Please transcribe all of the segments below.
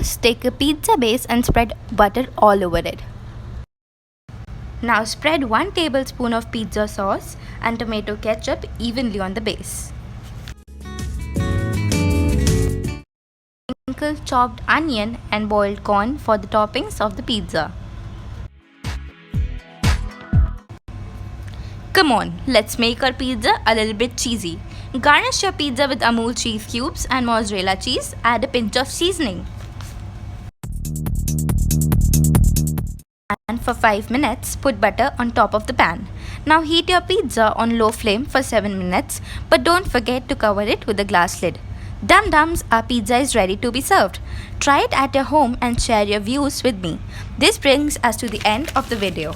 First, take a pizza base and spread butter all over it. Now spread 1 tablespoon of pizza sauce and tomato ketchup evenly on the base. Sprinkle chopped onion and boiled corn for the toppings of the pizza. Come on, let's make our pizza a little bit cheesy. Garnish your pizza with Amul cheese cubes and mozzarella cheese. Add a pinch of seasoning. And for 5 minutes, put butter on top of the pan. Now heat your pizza on low flame for 7 minutes, but don't forget to cover it with a glass lid. Dum Dums, our pizza is ready to be served. Try it at your home and share your views with me. This brings us to the end of the video.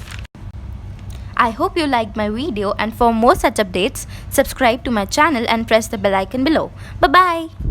I hope you liked my video, and for more such updates, subscribe to my channel and press the bell icon below. Bye bye.